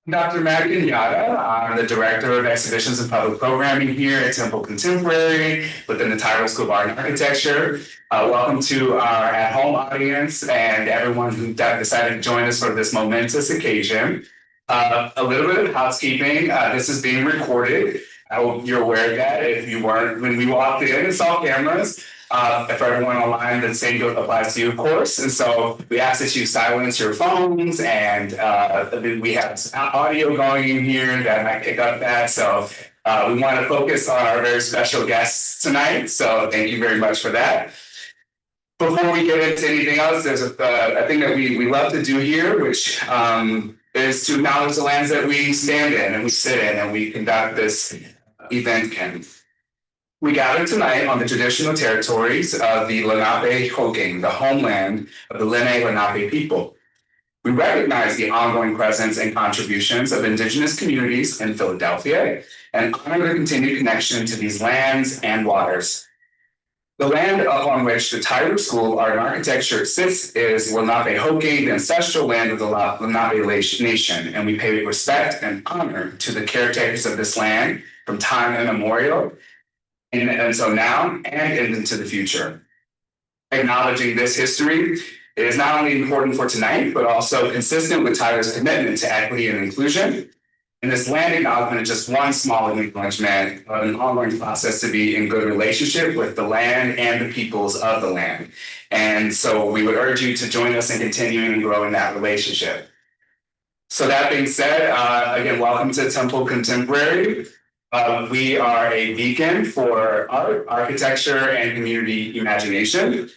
Dr. Matt Kenyatta. I'm the Director of Exhibitions and Public Programming here at Temple Contemporary within the Tyler School of Art and Architecture. Welcome to our at-home audience and everyone who decided to join us for this momentous occasion. A little bit of housekeeping. This is being recorded. I hope you're aware of that. If you weren't when we walked in and saw cameras, for everyone online, the same applies to you, of course. And so we ask that you silence your phones, and we have audio going in here that might pick up that. So we want to focus on our very special guests tonight. So thank you very much for that. Before we get into anything else, there's a thing that we love to do here, which is to acknowledge the lands that we stand in and we sit in and we conduct this event in. We gather tonight on the traditional territories of the Lenape-Hoking, the homeland of the Lenni-Lenape people. We recognize the ongoing presence and contributions of Indigenous communities in Philadelphia and honor the continued connection to these lands and waters. The land on which the Tyler School of Art and Architecture sits is Lenape-Hoking, the ancestral land of the Lenape Nation, and we pay respect and honor to the caretakers of this land from time immemorial, and so now and into the future. Acknowledging this history is not only important for tonight, but also consistent with Tyler's commitment to equity and inclusion. And this land acknowledgement is just one small acknowledgement of an ongoing process to be in good relationship with the land and the peoples of the land. And so we would urge you to join us in continuing and growing that relationship. So that being said, again, welcome to Temple Contemporary. We are a beacon for art, architecture, and community imagination.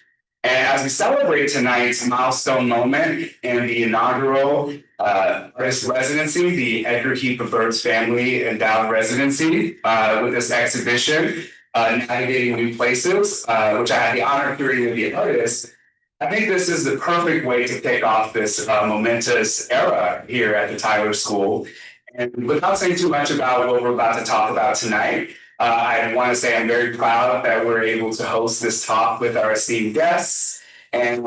And as we celebrate tonight's milestone moment in the inaugural artist residency, the Edgar Heap of Birds Family Endowed Residency, with this exhibition, Navigating New Places, which I had the honor of curating with the artist, I think this is the perfect way to kick off this momentous era here at the Tyler School. And without saying too much about what we're about to talk about tonight, I want to say I'm very proud that we're able to host this talk with our esteemed guests. And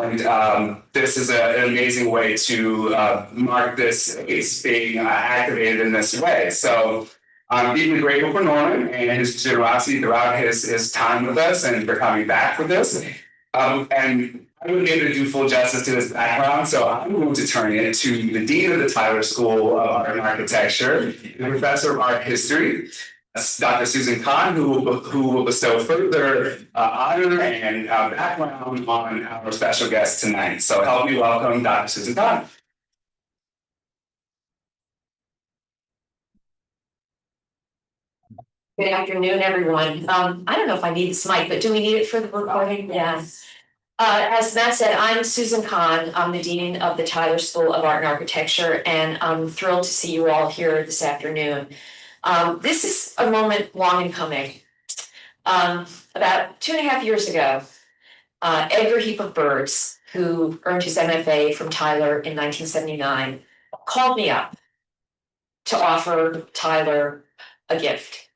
this is an amazing way to mark this space being activated in this way. So I'm deeply grateful for Norman and his generosity throughout his time with us and for coming back for this. And I wouldn't be able to do full justice to his background, so I'm going to turn it to the Dean of the Tyler School of Art and Architecture, the Professor of Art History, Dr. Susan Kahn, who will bestow further honor and background on our special guest tonight. So help me welcome Dr. Susan Kahn. Good afternoon, everyone. I don't know if I need this mic, but do we need it for the recording? Yes. As Matt said, I'm Susan Kahn. I'm the Dean of the Tyler School of Art and Architecture, and I'm thrilled to see you all here this afternoon. This is a moment long in coming. About 2.5 years ago, Edgar Heap of Birds, who earned his MFA from Tyler in 1979, called me up to offer Tyler a gift.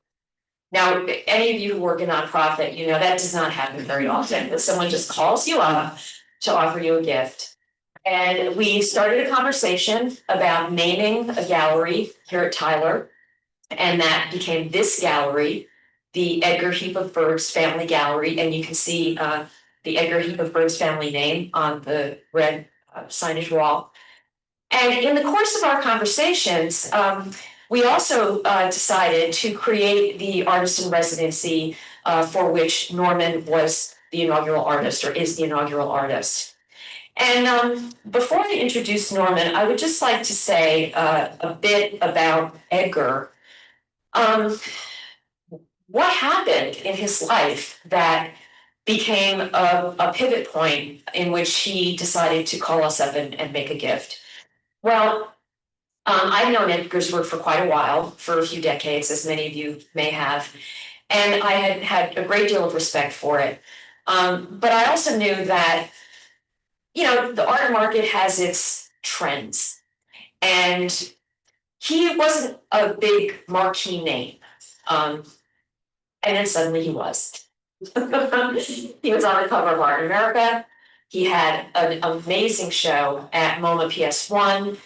Now, any of you who work in nonprofit, you know that does not happen very often, that someone just calls you up to offer you a gift. And we started a conversation about naming a gallery here at Tyler, and that became this gallery, the Edgar Heap of Birds Family Gallery, and you can see the Edgar Heap of Birds family name on the red signage wall. And in the course of our conversations, we also decided to create the artist in residency for which Norman was the inaugural artist, or is the inaugural artist. And before I introduce Norman, I would just like to say a bit about Edgar. What happened in his life that became a pivot point in which he decided to call us up and make a gift? Well, I've known Edgar's work for quite a while, for a few decades, as many of you may have, and I had a great deal of respect for it. But I also knew that, you know, the art market has its trends, and he wasn't a big marquee name. And then suddenly he was. He was on the cover of Art in America. He had an amazing show at MoMA PS1.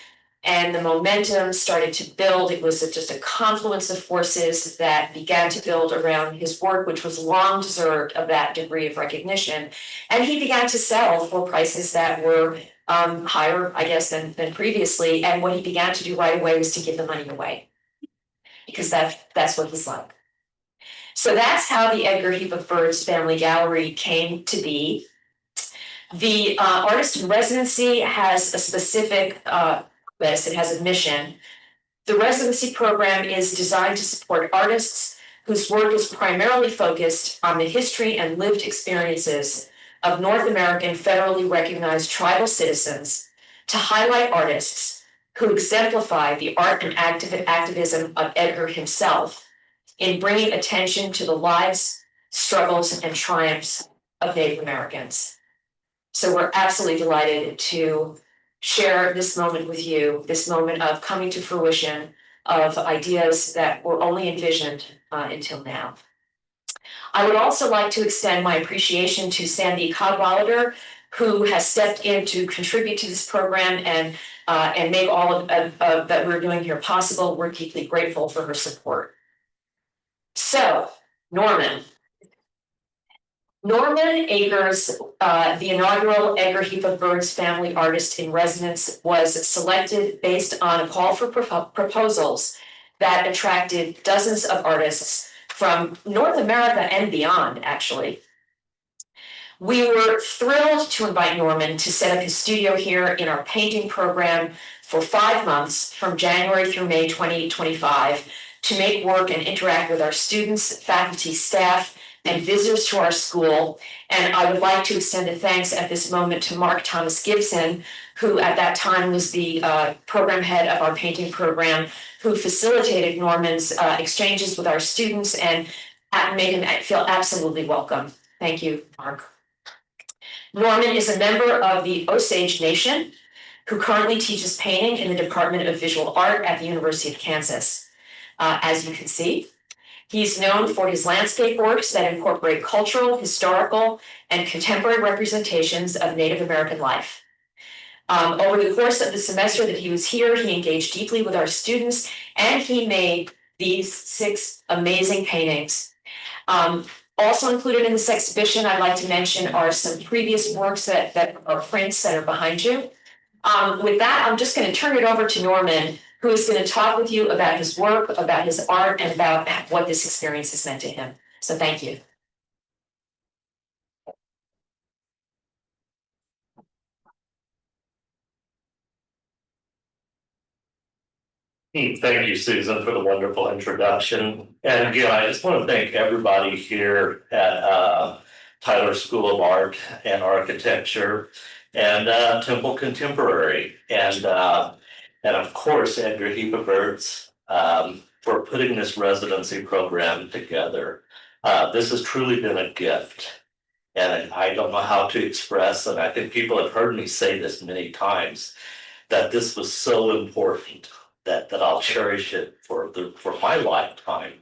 And the momentum started to build. It was just a confluence of forces that began to build around his work, which was long deserved of that degree of recognition. And he began to sell for prices that were higher, I guess, than previously. And what he began to do right away was to give the money away, because that's what he's like. So that's how the Edgar Heap of Birds Family Gallery came to be. The artist in residency has a specific purpose. It has a mission. The residency program is designed to support artists whose work is primarily focused on the history and lived experiences of North American federally recognized tribal citizens, to highlight artists who exemplify the art and activism of Edgar himself in bringing attention to the lives, struggles, and triumphs of Native Americans. So we're absolutely delighted to share this moment with you, this moment of coming to fruition of ideas that were only envisioned until now. I would also like to extend my appreciation to Sandy Cadwallader, who has stepped in to contribute to this program and make all of that we're doing here possible. We're deeply grateful for her support. So, Norman Akers, the inaugural Edgar Heap of Birds Family Artist in Residence, was selected based on a call for proposals that attracted dozens of artists from North America and beyond, actually. We were thrilled to invite Norman to set up his studio here in our painting program for 5 months from January through May 2025 to make work and interact with our students, faculty, staff, and visitors to our school. And I would like to extend a thanks at this moment to Mark Thomas Gibson, who at that time was the program head of our painting program, who facilitated Norman's exchanges with our students and made him feel absolutely welcome. Thank you, Mark. Norman is a member of the Osage Nation, who currently teaches painting in the Department of Visual Art at the University of Kansas. As you can see, he's known for his landscape works that incorporate cultural, historical, and contemporary representations of Native American life. Over the course of the semester that he was here, he engaged deeply with our students, and he made these 6 amazing paintings. Also included in this exhibition, I'd like to mention, are some previous works that are prints that are behind you. With that, I'm just going to turn it over to Norman, who is going to talk with you about his work, about his art, and about what this experience has meant to him. So thank you. Thank you, Susan, for the wonderful introduction. And again, I just want to thank everybody here at Tyler School of Art and Architecture and Temple Contemporary, and of course Edgar Heap of Birds for putting this residency program together. This has truly been a gift, and I don't know how to express, and I think people have heard me say this many times, that this was so important that I'll cherish it for my lifetime.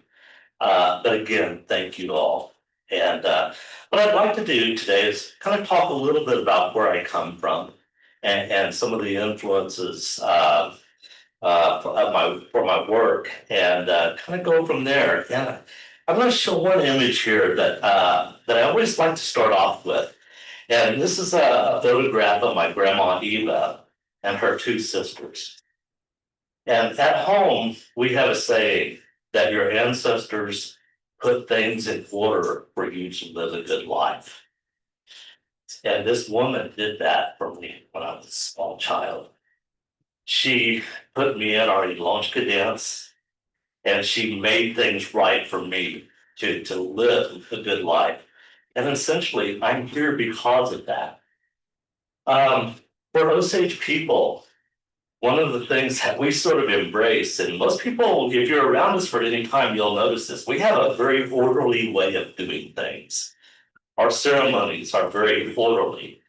But again, thank you all. And what I'd like to do today is kind of talk a little bit about where I come from and some of the influences for my work, and kind of go from there. And I'm going to show one image here that I always like to start off with. And this is a photograph of my grandma Eva and her 2 sisters. And at home, we have a saying that your ancestors put things in order for you to live a good life. And this woman did that for me when I was a small child. She put me in our Elonchka dance, and she made things right for me to live a good life. And essentially, I'm here because of that. For Osage people, one of the things that we sort of embrace, and most people, if you're around us for any time, you'll notice this, we have a very orderly way of doing things. Our ceremonies are very orderly.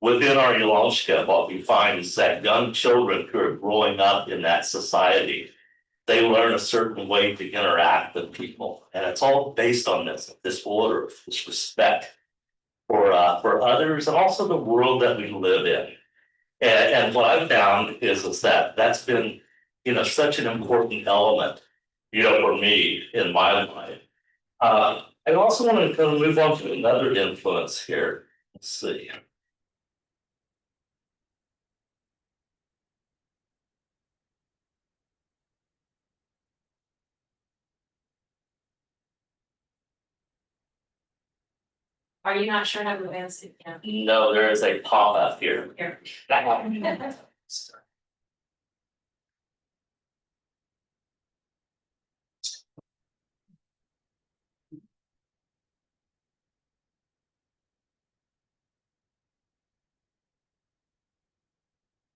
Within our Yalonshka, what we find is that young children who are growing up in that society, they learn a certain way to interact with people. And it's all based on this order, this respect for others, and also the world that we live in. And what I've found is that that's been, such an important element, for me in my life. I also want to kind of move on to another influence here. Let's see. Are you not sure how to advance it? Yeah. No, there is a pop-up here. Here.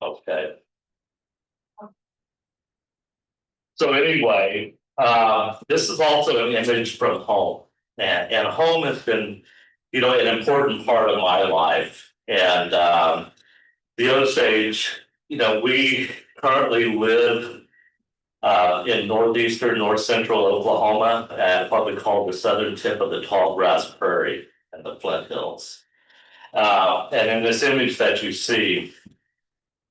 Okay. So anyway, this is also an image from home, and home has been, an important part of my life. And the Osage, we currently live in northeastern, north central Oklahoma, and what we call the southern tip of the tall grass prairie and the Flint Hills. And in this image that you see,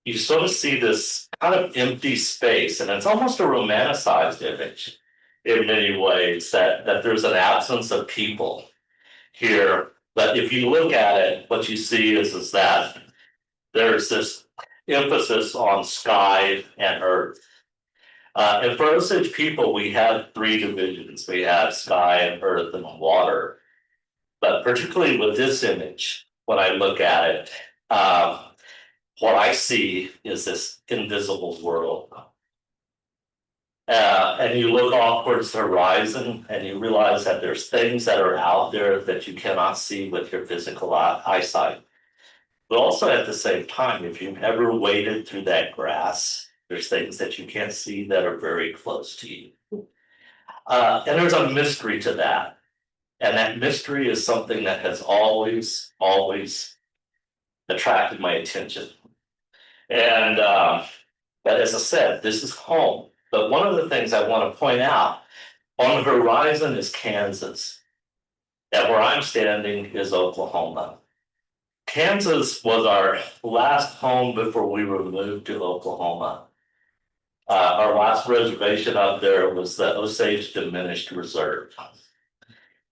you sort of see this kind of empty space, and it's almost a romanticized image in many ways, that there's an absence of people here. But if you look at it, what you see is that there's this emphasis on sky and earth. And for Osage people, we have three divisions. We have sky and earth and water. But particularly with this image, when I look at it, what I see is this invisible world. And you look off towards the horizon and you realize that there's things that are out there that you cannot see with your physical eyesight. But also at the same time, if you've ever waded through that grass, there's things that you can't see that are very close to you. And there's a mystery to that. And that mystery is something that has always, always attracted my attention. And but as I said, this is home. But one of the things I want to point out, on the horizon is Kansas. And where I'm standing is Oklahoma. Kansas was our last home before we were moved to Oklahoma. Our last reservation up there was the Osage Diminished Reserve.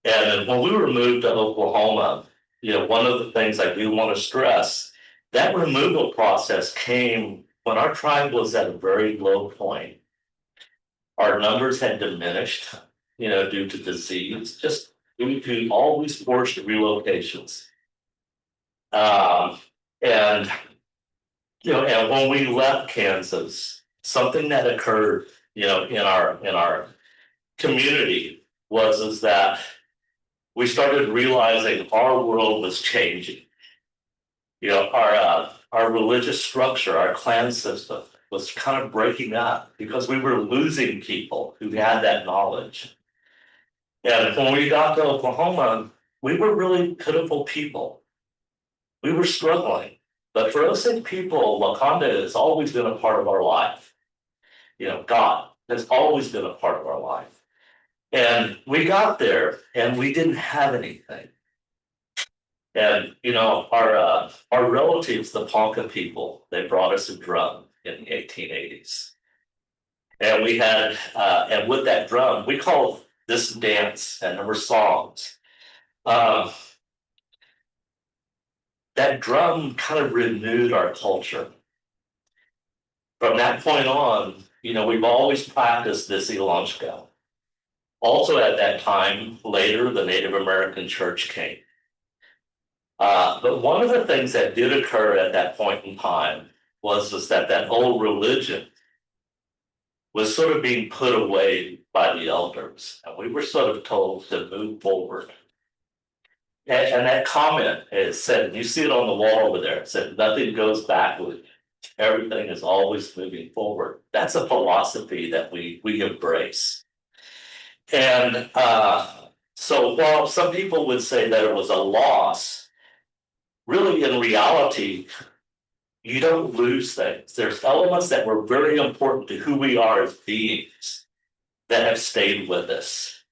And when we were moved to Oklahoma, one of the things I do want to stress, that removal process came when our tribe was at a very low point. Our numbers had diminished, due to disease, just due to all these forced relocations. And and when we left Kansas, something that occurred, in our community was that we started realizing our world was changing. Our religious structure, our clan system was kind of breaking up because we were losing people who had that knowledge. And when we got to Oklahoma, we were really pitiful people. We were struggling. But for Osage people, Wakanda has always been a part of our life. God has always been a part of our life. And we got there and we didn't have anything. And our relatives, the Ponca people, they brought us a drum in the 1880s. And we had, and with that drum, we called this dance, and there were songs. That drum kind of renewed our culture. From that point on, we've always practiced this Ilonshka. Also at that time, later, the Native American church came. But one of the things that did occur at that point in time was that old religion was sort of being put away by the elders. And we were sort of told to move forward. And that comment is said, you see it on the wall over there, it said, nothing goes backward. Everything is always moving forward. That's a philosophy that we embrace. And so while some people would say that it was a loss, really in reality, you don't lose things. There's elements that were very important to who we are as beings that have stayed with us.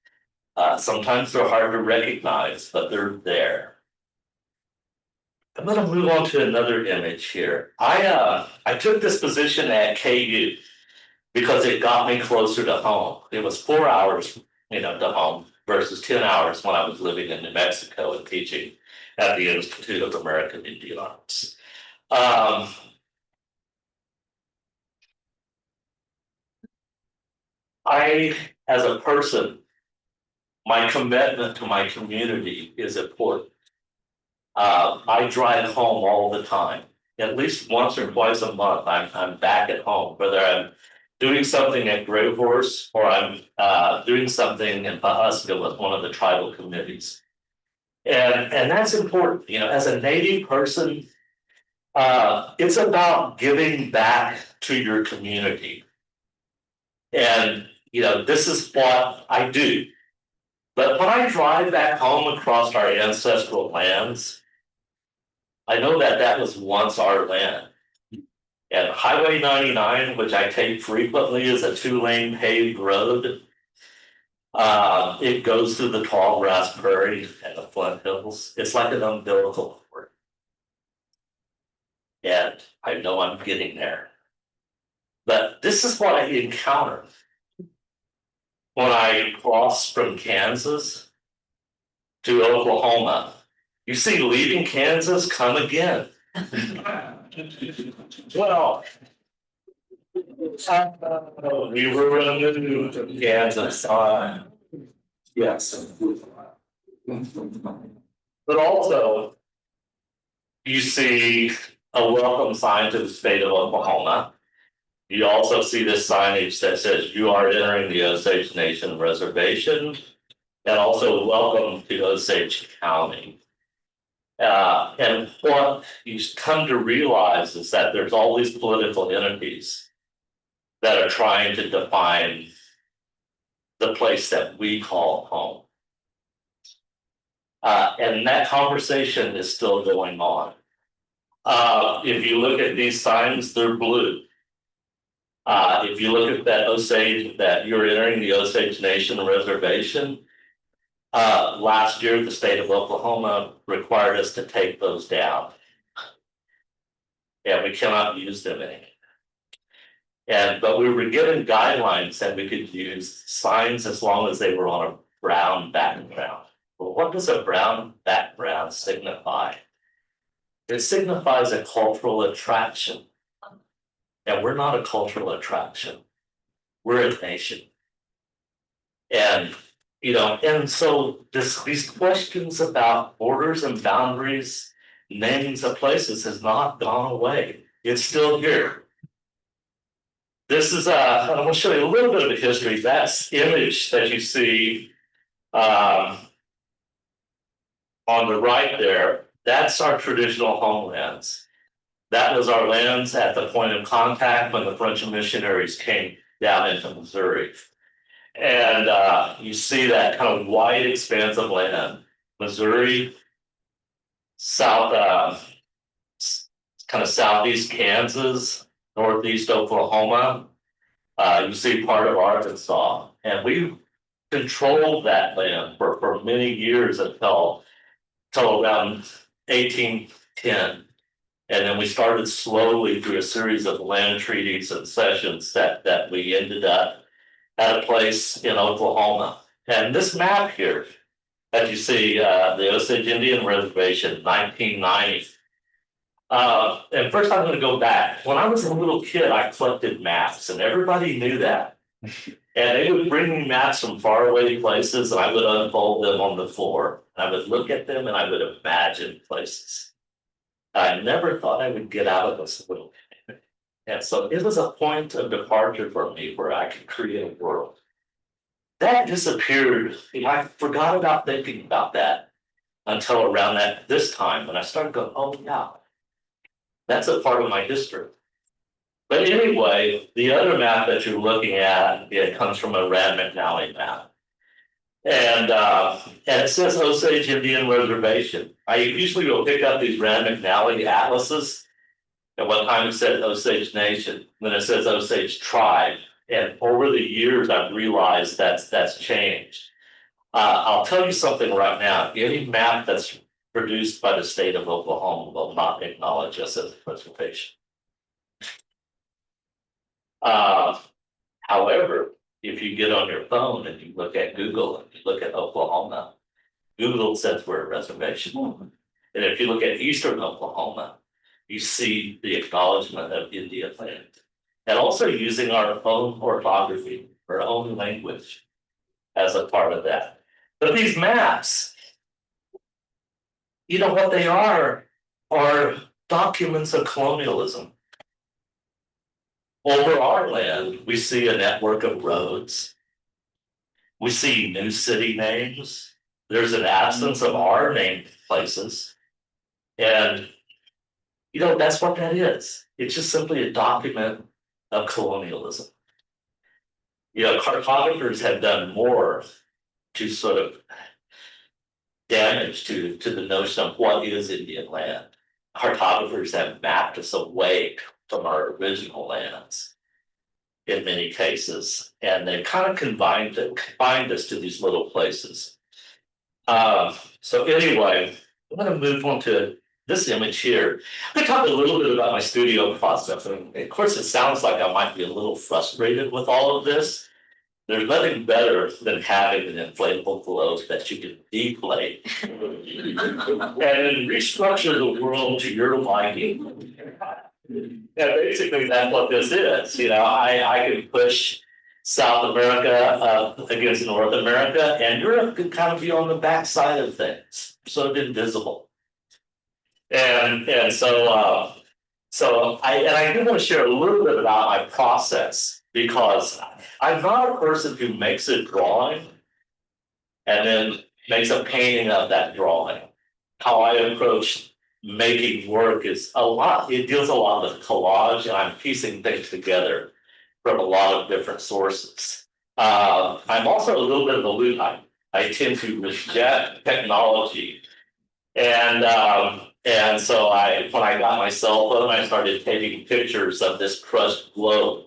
Sometimes they're hard to recognize, but they're there. I'm going to move on to another image here. I took this position at KU because it got me closer to home. It was 4 hours, to home versus 10 hours when I was living in New Mexico and teaching at the Institute of American Indian Arts. As a person, my commitment to my community is important. I drive home all the time. At least once or twice a month, I'm back at home, whether I'm doing something at Gray Horse or I'm doing something in Pahuska with one of the tribal committees. And that's important. As a Native person, it's about giving back to your community. And, this is what I do. But when I drive back home across our ancestral lands, I know that that was once our land. And Highway 99, which I take frequently, is a 2-lane paved road. It goes through the tall grass prairie and the Flint Hills. It's like an umbilical cord. And I know I'm getting there. But this is what I encounter when I cross from Kansas to Oklahoma. You see, leaving Kansas, come again. Well, we were removed from Kansas. Yes. But also, you see a welcome sign to the state of Oklahoma. You also see this signage that says you are entering the Osage Nation Reservation, and also welcome to Osage County. And what you come to realize is that there's all these political entities that are trying to define the place that we call home. And that conversation is still going on. If you look at these signs, they're blue. If you look at that Osage, that you're entering the Osage Nation Reservation, last year the state of Oklahoma required us to take those down. And we cannot use them anymore. But we were given guidelines that we could use signs as long as they were on a brown background. Well, what does a brown background signify? It signifies a cultural attraction. And we're not a cultural attraction. We're a nation. And, and so these questions about borders and boundaries, namings of places has not gone away. It's still here. This is, I'm going to show you a little bit of the history. That image that you see on the right there, that's our traditional homelands. That was our lands at the point of contact when the French missionaries came down into Missouri. And you see that kind of wide expanse of land. Missouri, kind of southeast Kansas, northeast Oklahoma. You see part of Arkansas. And we controlled that land for many years until around 1810. And then we started slowly through a series of land treaties and cessions that we ended up at a place in Oklahoma. And this map here that you see, the Osage Indian Reservation, 1990. And first I'm going to go back. When I was a little kid, I collected maps, and everybody knew that. And they would bring me maps from faraway places, and I would unfold them on the floor. I would look at them, and I would imagine places. I never thought I would get out of this little. And so it was a point of departure for me where I could create a world. That disappeared. I forgot about thinking about that until around this time when I started going, oh yeah, that's a part of my history. But anyway, the other map that you're looking at, it comes from a Rand McNally map. And it says Osage Indian Reservation. I usually will pick up these Rand McNally atlases. At one time it said Osage Nation, then it says Osage Tribe. And over the years, I've realized that's changed. I'll tell you something right now. Any map that's produced by the state of Oklahoma will not acknowledge us as a reservation. However, if you get on your phone and you look at Google and you look at Oklahoma, Google says we're a reservation. And if you look at eastern Oklahoma, you see the acknowledgement of Indian land. And also using our own orthography, our own language as a part of that. But these maps, you know what they are documents of colonialism. Over our land, we see a network of roads. We see new city names. There's an absence of our named places. And, you know, that's what that is. It's just simply a document of colonialism. You know, cartographers have done more to sort of damage to the notion of what is Indian land. Cartographers have mapped us away from our original lands in many cases, and they kind of confined us to these little places. So anyway, I'm going to move on to this image here. I'm going to talk a little bit about my studio process. And of course, it sounds like I might be a little frustrated with all of this. There's nothing better than having an inflatable globe that you can deflate and then restructure the world to your liking. And basically, that's what this is. You know, I can push South America against North America, and Europe can kind of be on the backside of things, sort of invisible. And so I do want to share a little bit about my process, because I'm not a person who makes a drawing and then makes a painting of that drawing. How I approach making work is it deals a lot with collage, and I'm piecing things together from a lot of different sources. I'm also a little bit of a loot. I tend to reject technology. And so when I got my cell phone, I started taking pictures of this crushed globe.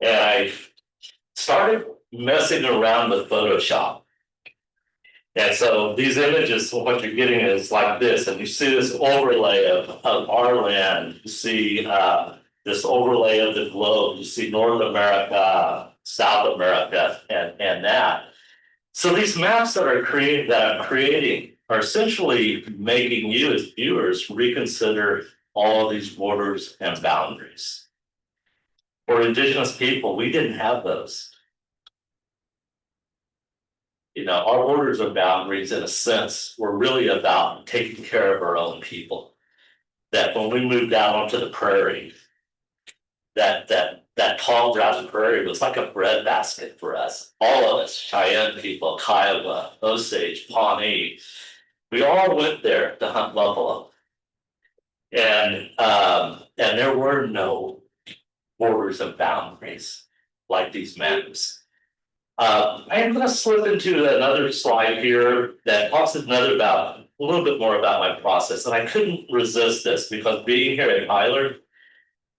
And I started messing around with Photoshop. And so these images, what you're getting is like this, and you see this overlay of our land. You see this overlay of the globe. You see North America, South America, and that. So these maps that I'm creating are essentially making you as viewers reconsider all of these borders and boundaries. For Indigenous people, we didn't have those. You know, our borders and boundaries, in a sense, were really about taking care of our own people. That when we moved out onto the prairie, that tall grass prairie was like a breadbasket for us. All of us, Cheyenne people, Kiowa, Osage, Pawnee, we all went there to hunt buffalo. And there were no borders and boundaries like these maps. I am going to slip into another slide here that talks a little bit more about my process. And I couldn't resist this, because being here at Tyler,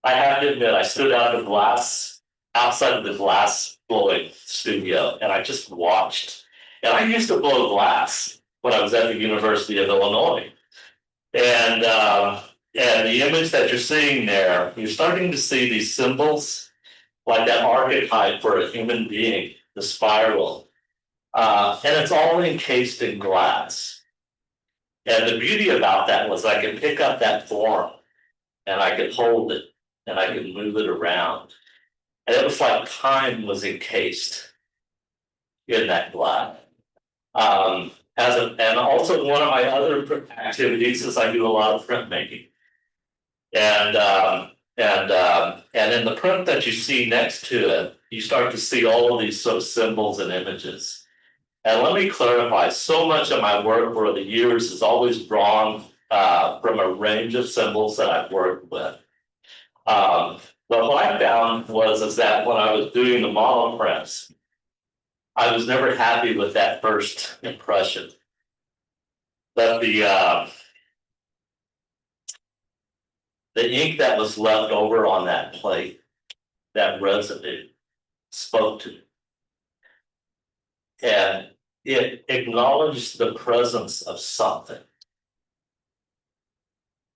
I have to admit, I stood outside of the glass blowing studio, and I just watched. And I used to blow glass when I was at the University of Illinois. And the image that you're seeing there, you're starting to see these symbols, like that archetype for a human being, the spiral. And it's all encased in glass. And the beauty about that was I could pick up that form, and I could hold it, and I could move it around. And it was like time was encased in that glass. And also one of my other activities is I do a lot of printmaking. And in the print that you see next to it, you start to see all of these sort of symbols and images. And let me clarify, so much of my work over the years is always drawn from a range of symbols that I've worked with. But what I found is that when I was doing the model prints, I was never happy with that first impression. That the ink that was left over on that plate, that residue, spoke to me. And it acknowledged the presence of something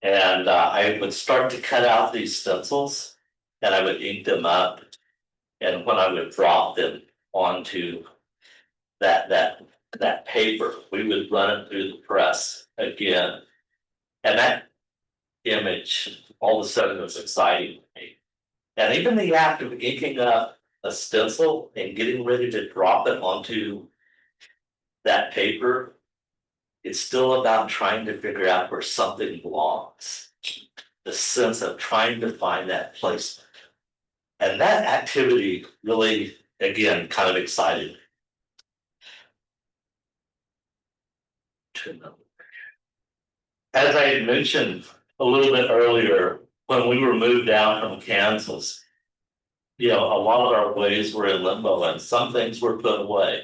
And I would start to cut out these stencils and I would ink them up. And when I would drop them onto that paper, we would run it through the press again. And that image all of a sudden was exciting to me. And even the act of inking up a stencil and getting ready to drop it onto that paper, it's still about trying to figure out where something belongs. The sense of trying to find that placement. And that activity really, again, kind of excited me. As I had mentioned a little bit earlier, when we were moved down from Kansas, a lot of our ways were in limbo and some things were put away.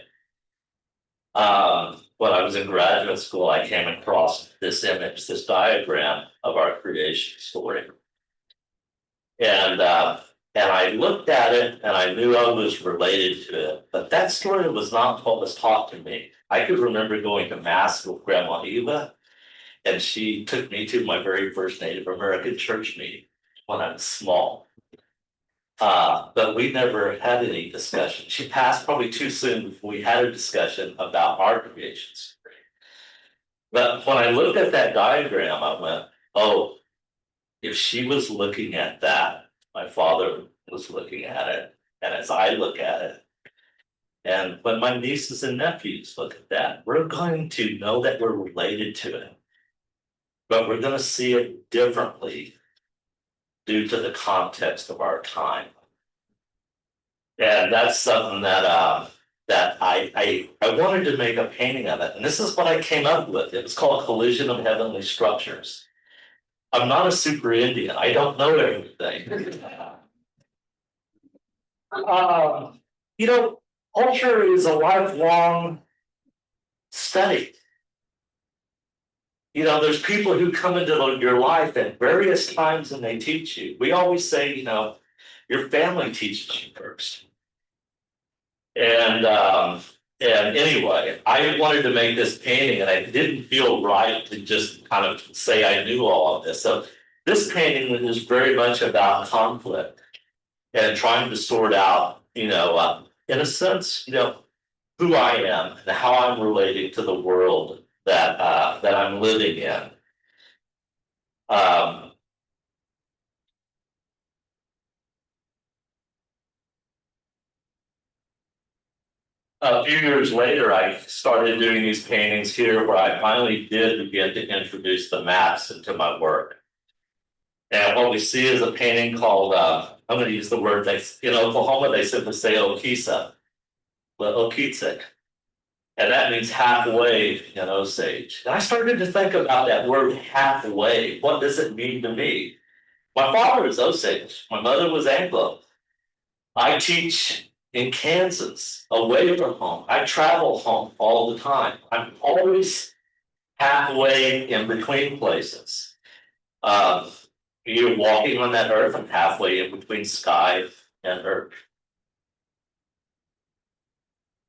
When I was in graduate school, I came across this image, this diagram of our creation story. And I looked at it and I knew I was related to it, but that story was not what was taught to me. I could remember going to mass with Grandma Eva, and she took me to my very first Native American church meeting when I was small. But we never had any discussion. She passed probably too soon before we had a discussion about our creations. But when I looked at that diagram, I went, oh, if she was looking at that, my father was looking at it, and as I look at it, and when my nieces and nephews look at that, we're going to know that we're related to it. But we're going to see it differently due to the context of our time. And that's something that I wanted to make a painting of it. And this is what I came up with. It was called Collision of Heavenly Structures. I'm not a super Indian. I don't know everything. Culture is a lifelong study. There's people who come into your life at various times and they teach you. We always say, your family teaches you first. And anyway, I wanted to make this painting and I didn't feel right to just kind of say I knew all of this. So this painting is very much about conflict and trying to sort out, in a sense, who I am and how I'm relating to the world that I'm living in. A few years later, I started doing these paintings here where I finally did begin to introduce the maps into my work. And what we see is a painting called, I'm going to use the word, in Oklahoma, they simply say Okisa, but Okitsik. And that means halfway in Osage. And I started to think about that word halfway. What does it mean to me? My father was Osage. My mother was Anglo. I teach in Kansas, away from home. I travel home all the time. I'm always halfway in between places. You're walking on that earth and halfway in between sky and earth.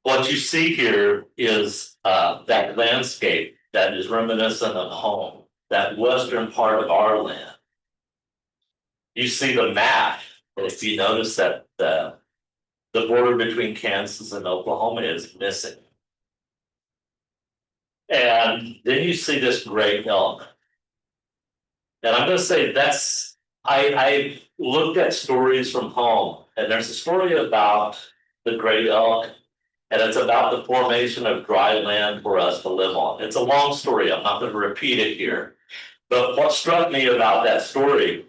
What you see here is that landscape that is reminiscent of home, that western part of our land. You see the map. If you notice that the border between Kansas and Oklahoma is missing. And then you see this great elk. And I'm going to say I looked at stories from home, and there's a story about the great elk, and it's about the formation of dry land for us to live on. It's a long story. I'm not going to repeat it here. But what struck me about that story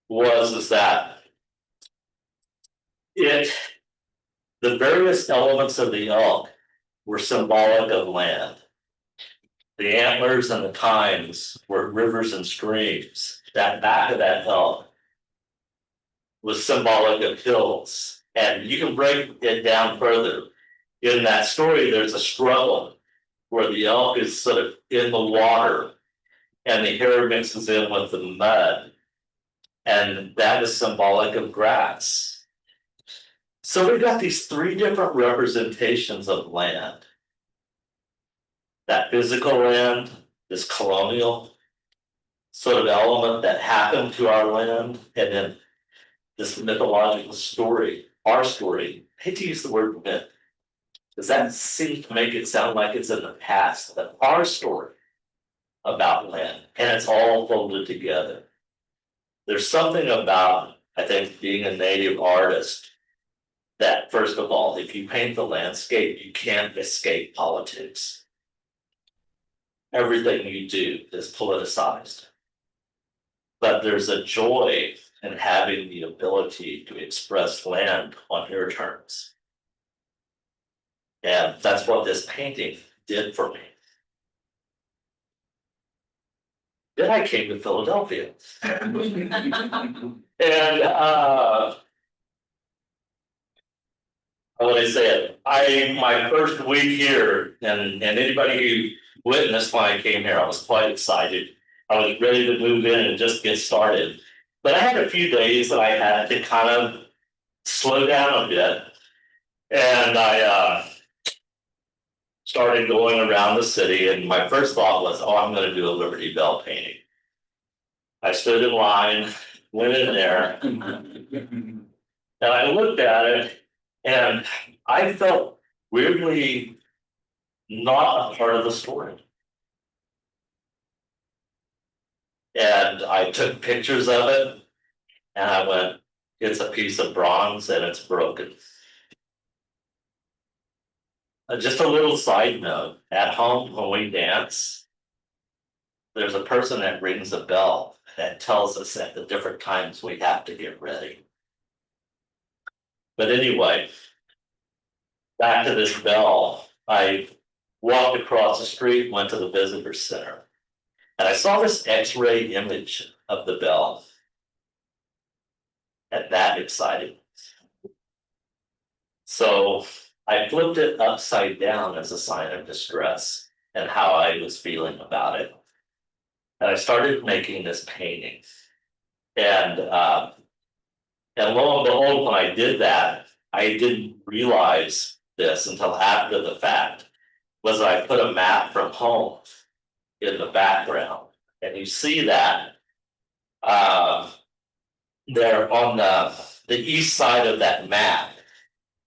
was that the various elements of the elk were symbolic of land. The antlers and the tines were rivers and streams. That back of that elk was symbolic of hills. And you can break it down further. In that story, there's a struggle where the elk is sort of in the water and the hair mixes in with the mud. And that is symbolic of grass. So we've got these three different representations of land. That physical land, this colonial, sort of element that happened to our land, and then this mythological story, our story. I hate to use the word myth, because that seems to make it sound like it's in the past, but our story about land, and it's all folded together. There's something about, I think, being a native artist that, first of all, if you paint the landscape, you can't escape politics. Everything you do is politicized. But there's a joy in having the ability to express land on your terms. And that's what this painting did for me. Then I came to Philadelphia. And what I said, my first week here, and anybody who witnessed when I came here, I was quite excited. I was ready to move in and just get started. But I had a few days that I had to kind of slow down a bit. And I started going around the city, and my first thought was, oh, I'm going to do a Liberty Bell painting. I stood in line, went in there, and I looked at it, and I felt weirdly not a part of the story. And I took pictures of it, and I went, it's a piece of bronze and it's broken. Just a little side note, at home when we dance, there's a person that rings a bell that tells us at the different times we have to get ready. But anyway, back to this bell, I walked across the street, went to the visitor center, and I saw this X-ray image of the bell. And that excited me. So I flipped it upside down as a sign of distress and how I was feeling about it. And I started making this painting. And lo and behold, when I did that, I didn't realize this until after the fact, was I put a map from home in the background. And you see that there on the east side of that map,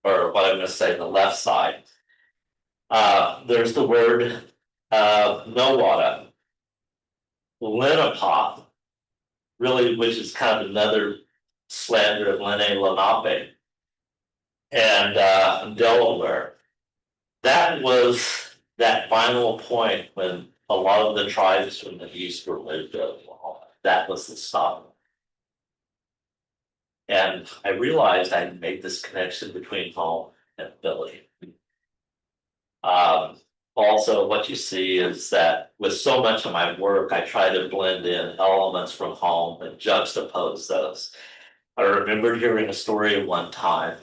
or what I'm going to say, the left side, there's the word Nowata, Lenape, really, which is kind of another slander of Lenape, and Delaware. That was that final point when a lot of the tribes from the east were moved to Oklahoma. That was the stop. And I realized I had made this connection between home and Philly. Also, what you see is that with so much of my work, I try to blend in elements from home and juxtapose those. I remembered hearing a story at one time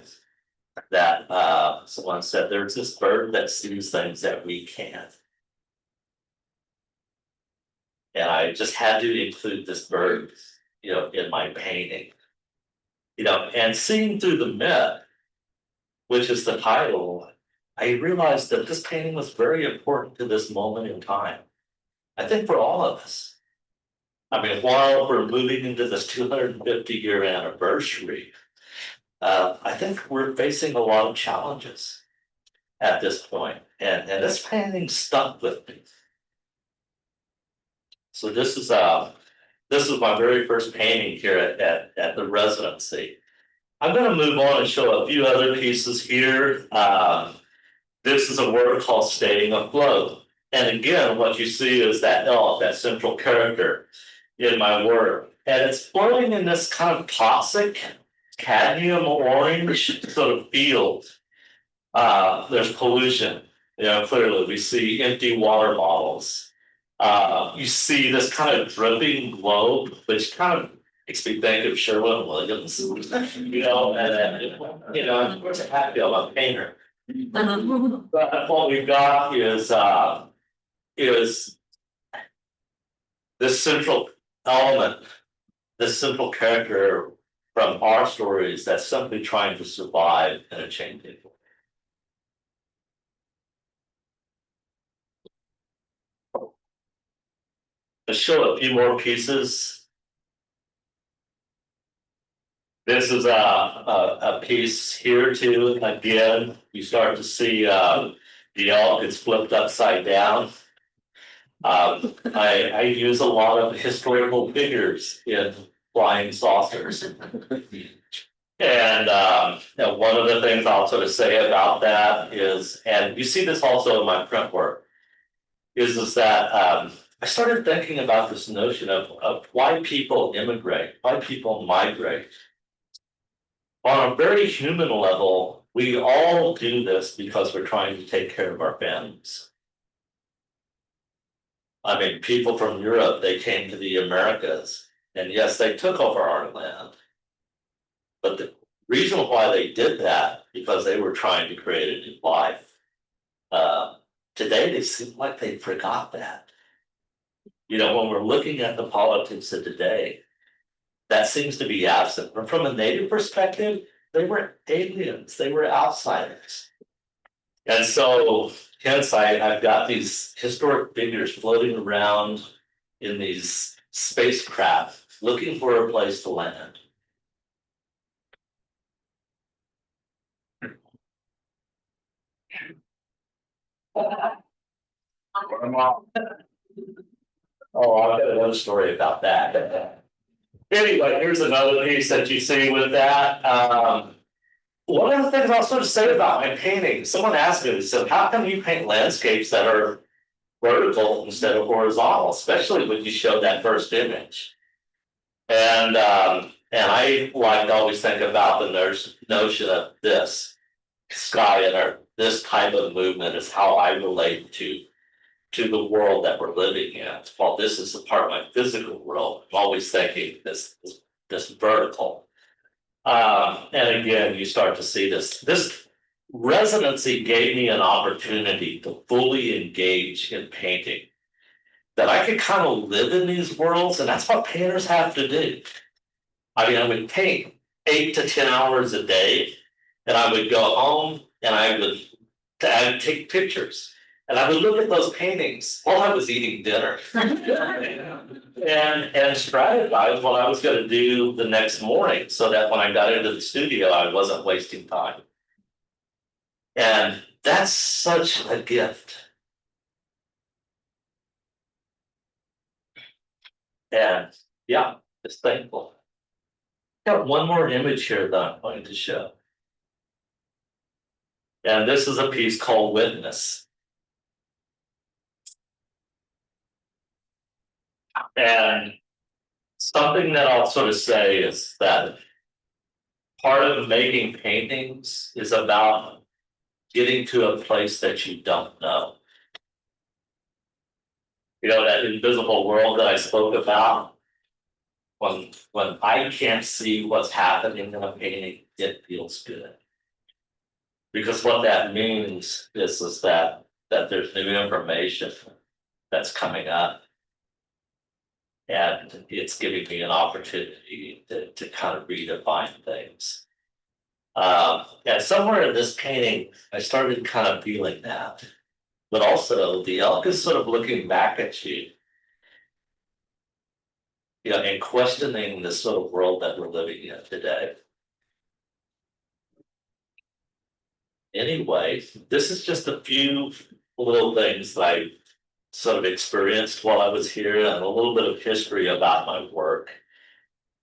that someone said, there's this bird that sees things that we can't. And I just had to include this bird, in my painting. And seeing through the myth, which is the title, I realized that this painting was very important to this moment in time. I think for all of us. I mean, while we're moving into this 250-year anniversary, I think we're facing a lot of challenges at this point. And this painting stuck with me. So this is my very first painting here at the residency. I'm going to move on and show a few other pieces here. This is a work called Staying Afloat. And again, what you see is that elf, that central character in my work. And it's floating in this kind of toxic cadmium orange sort of field. There's pollution. Clearly we see empty water bottles. You see this kind of dripping globe, which kind of makes me think of Sherwin-Williams, and then, of course, I have to be a painter. But what we've got is this central element, this central character from our stories that's simply trying to survive in a changing world. to show a few more pieces. This is a piece here too. Again, you start to see the elk is flipped upside down. I use a lot of historical figures in flying saucers. And one of the things I'll sort of say about that is, and you see this also in my print work, is that I started thinking about this notion of why people immigrate, why people migrate. On a very human level, we all do this because we're trying to take care of our families. I mean, people from Europe, they came to the Americas, and yes, they took over our land. But the reason why they did that, because they were trying to create a new life. Today, they seem like they forgot that. You know, when we're looking at the politics of today, that seems to be absent. But from a Native perspective, they were aliens, they were outsiders. And so, hence, I've got these historic figures floating around in these spacecraft looking for a place to land. Oh, I've got another story about that. Anyway, here's another piece that you see with that. One of the things I'll sort of say about my painting, someone asked me, they said, how come you paint landscapes that are vertical instead of horizontal, especially when you show that first image? And I like to always think about the notion of this sky and earth, this type of movement is how I relate to the world that we're living in. While this is a part of my physical world, I'm always thinking this vertical. And again, you start to see this residency gave me an opportunity to fully engage in painting, that I could kind of live in these worlds, and that's what painters have to do. I mean, I would paint 8 to 10 hours a day, and I would go home and I would take pictures. And I would look at those paintings while I was eating dinner and strategize what I was going to do the next morning so that when I got into the studio, I wasn't wasting time. And that's such a gift. And yeah, just thankful. Got one more image here that I'm going to show. And this is a piece called Witness. And something that I'll sort of say is that part of making paintings is about getting to a place that you don't know. You know, that invisible world that I spoke about, when I can't see what's happening in a painting, it feels good. Because what that means is that there's new information that's coming up. And it's giving me an opportunity to kind of redefine things. And somewhere in this painting, I started kind of feeling that. But also, the elk is sort of looking back at you, you know, and questioning this sort of world that we're living in today. Anyway, this is just a few little things that I sort of experienced while I was here, and a little bit of history about my work.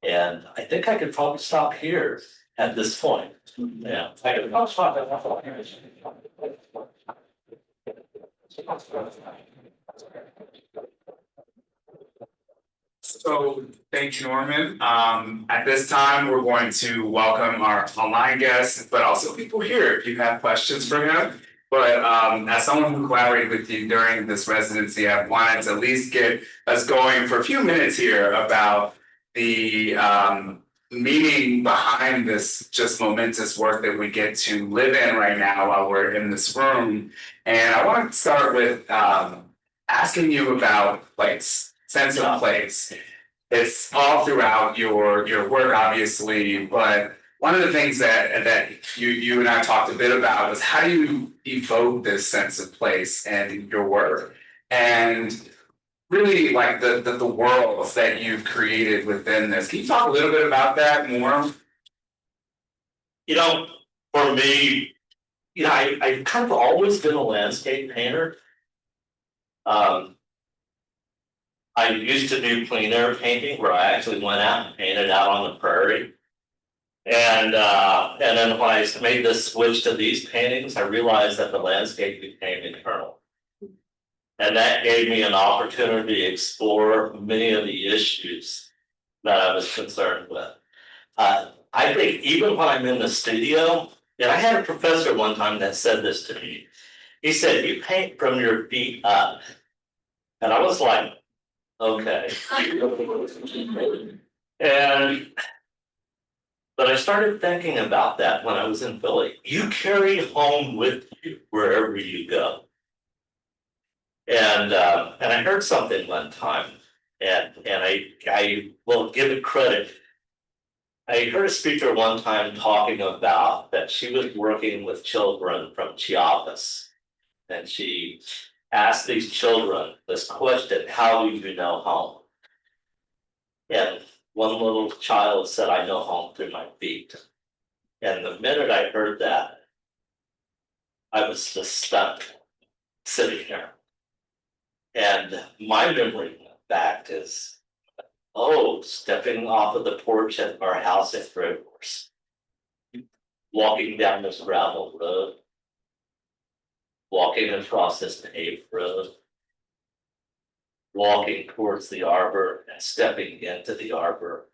And I think I could probably stop here at this point. Yeah, I could probably stop at that point. So thank you, Norman. At this time, we're going to welcome our online guests, but also people here if you have questions for him. But as someone who collaborated with you during this residency, I wanted to at least get us going for a few minutes here about the meaning behind this just momentous work that we get to live in right now while we're in this room. And I want to start with asking you about like sense of place. It's all throughout your work, obviously, but one of the things that you and I talked a bit about was how do you evoke this sense of place in your work? And really like the worlds that you've created within this. Can you talk a little bit about that more? You know, for me, I've kind of always been a landscape painter. I used to do plein air painting where I actually went out and painted out on the prairie. And then when I made this switch to these paintings, I realized that the landscape became internal. And that gave me an opportunity to explore many of the issues that I was concerned with. I think even when I'm in the studio, and I had a professor one time that said this to me. He said, "You paint from your feet up." And I was like, okay. But I started thinking about that when I was in Philly. You carry home with you wherever you go. And I heard something one time, and I will give it credit. I heard a speaker one time talking about that she was working with children from Chiapas, and she asked these children this question: "How do you know home?" And one little child said, "I know home through my feet." And the minute I heard that, I was just stuck sitting there. And my memory back is, stepping off of the porch at our house at Rivers, walking down this gravel road, walking across this paved road, walking towards the arbor and stepping into the arbor.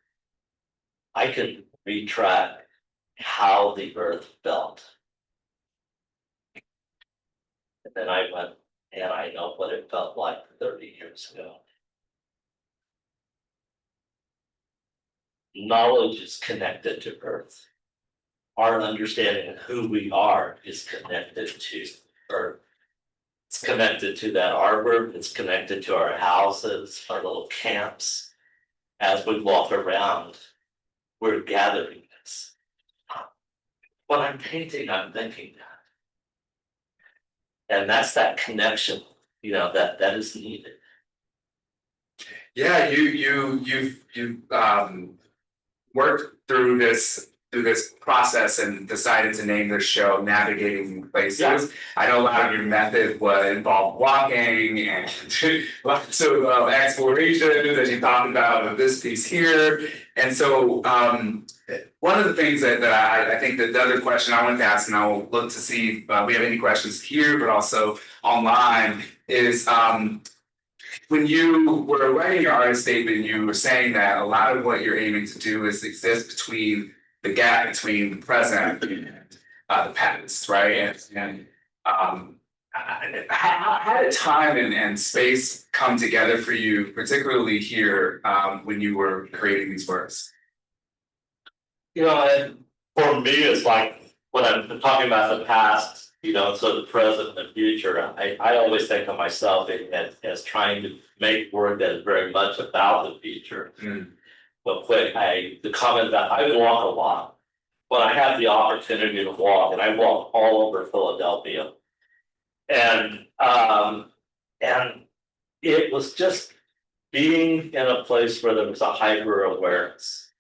I can retract how the earth felt. And then I went, and I know what it felt like 30 years ago. Knowledge is connected to earth. Our understanding of who we are is connected to earth. It's connected to that arbor. It's connected to our houses, our little camps. As we walk around, we're gathering this. When I'm painting, I'm thinking that. And that's that connection, that is needed. Yeah, you've worked through this process and decided to name this show Navigating Places. Yeah. I know a lot of your method would involve walking and lots of exploration that you talked about with this piece here. And so one of the things that I think that the other question I wanted to ask, and I will look to see if we have any questions here, but also online, is when you were writing your artist statement, you were saying that a lot of what you're aiming to do is exist between the gap between the present and the past, right? And how did time and space come together for you, particularly here when you were creating these works? And for me, it's like when I'm talking about the past, so the present and the future, I always think of myself as trying to make work that is very much about the future. But the comment that I walk a lot, when I have the opportunity to walk, and I walk all over Philadelphia, and it was just being in a place where there was a hyper awareness.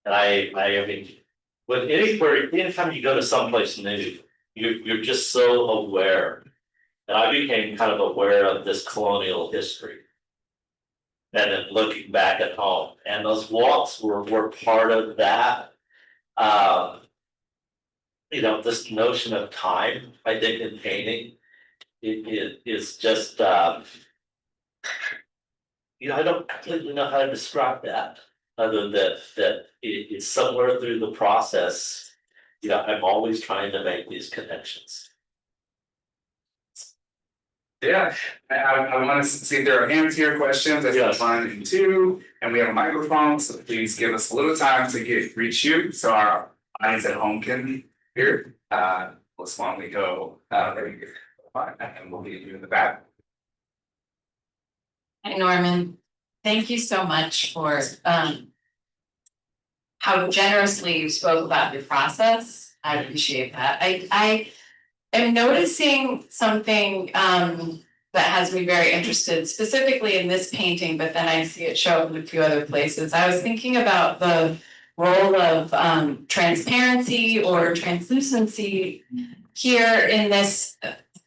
And I mean, anytime you go to someplace new, you're just so aware. And I became kind of aware of this colonial history. And then looking back at home. And those walks were part of that. This notion of time, I think, in painting, it is just, I don't completely know how to describe that, other than that it's somewhere through the process. I'm always trying to make these connections. Yeah, I want to see if there are hands here, questions. I have 1 and 2, and we have a microphone, so please give us a little time to reach you so our audience at home can hear. Let's why don't we go and we'll leave you in the back. Hi, Norman. Thank you so much for how generously you spoke about your process. I appreciate that. I am noticing something that has me very interested specifically in this painting, but then I see it show up in a few other places. I was thinking about the role of transparency or translucency here in this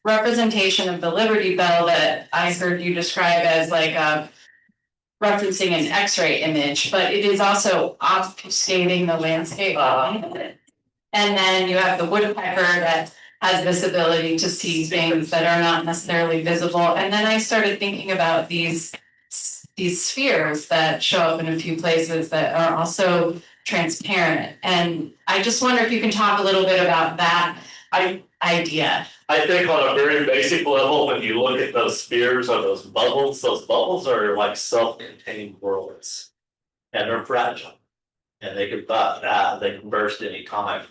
representation of the Liberty Bell that I heard you describe as like a referencing an X-ray image, but it is also obfuscating the landscape. And then you have the woodpecker that has this ability to see things that are not necessarily visible. And then I started thinking about these spheres that show up in a few places that are also transparent. And I just wonder if you can talk a little bit about that idea. I think on a very basic level, when you look at those spheres or those bubbles are like self-contained worlds. And they're fragile. And they can burst any time.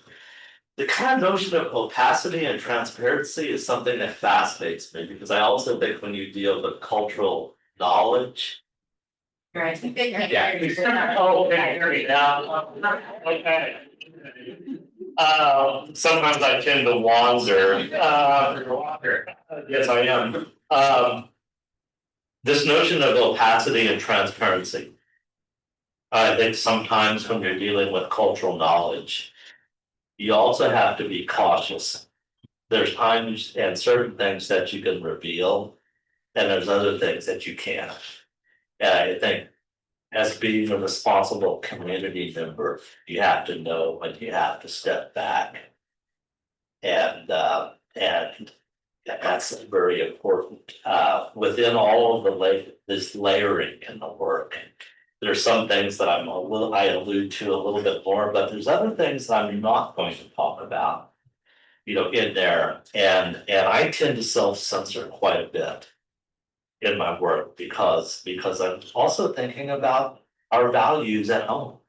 The kind of notion of opacity and transparency is something that fascinates me, because I also think when you deal with cultural knowledge. Right. Yeah. Oh, can you hear me now? Okay. Sometimes I tend to wander. Yes, I am. This notion of opacity and transparency. I think sometimes when you're dealing with cultural knowledge, you also have to be cautious. There's times and certain things that you can reveal, and there's other things that you can't. And I think as being a responsible community member, you have to know when you have to step back. And that's very important. Within all of this layering in the work, there's some things that I allude to a little bit more, but there's other things that I'm not going to talk about, in there. And I tend to self-censor quite a bit in my work because I'm also thinking about our values at home,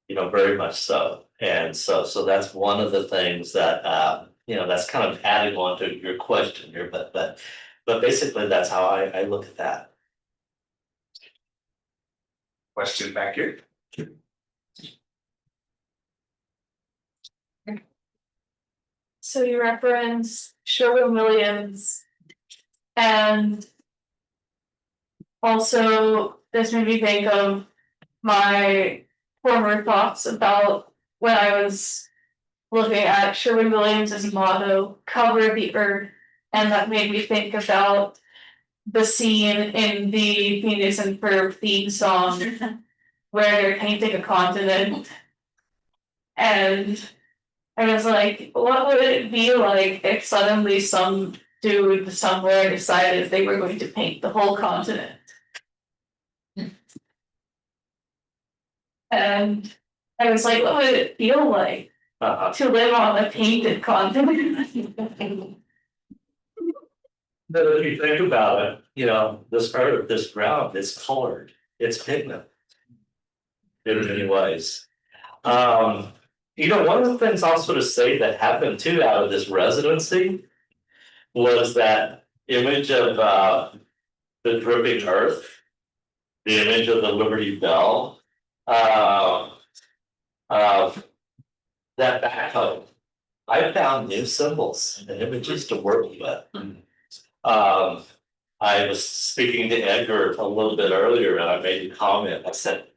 very much so. And so that's one of the things that that's kind of adding on to your question here, but basically that's how I look at that. Question back here. So you reference Sherwin-Williams, and also this made me think of my former thoughts about when I was looking at Sherwin-Williams' motto, "Cover the Earth," and that made me think about the scene in the Phineas and Ferb theme song where they're painting a continent. And I was like, what would it be like if suddenly some dude somewhere decided they were going to paint the whole continent? And I was like, what would it feel like to live on a painted continent? But if you think about it, this earth, this ground, it's colored, it's pigment in many ways. One of the things I'll sort of say that happened too out of this residency was that image of the dripping earth, the image of the Liberty Bell, of that backhoe. I found new symbols and images to work with. I was speaking to Edgar a little bit earlier, and I made a comment. I said,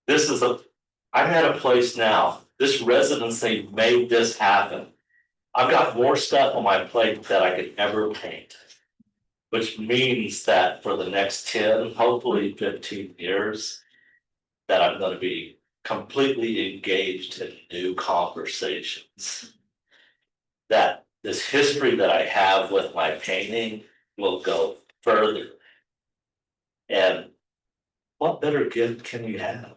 I'm at a place now. This residency made this happen. I've got more stuff on my plate that I could ever paint, which means that for the next 10, hopefully 15 years, that I'm going to be completely engaged in new conversations. That this history that I have with my painting will go further. And what better gift can you have?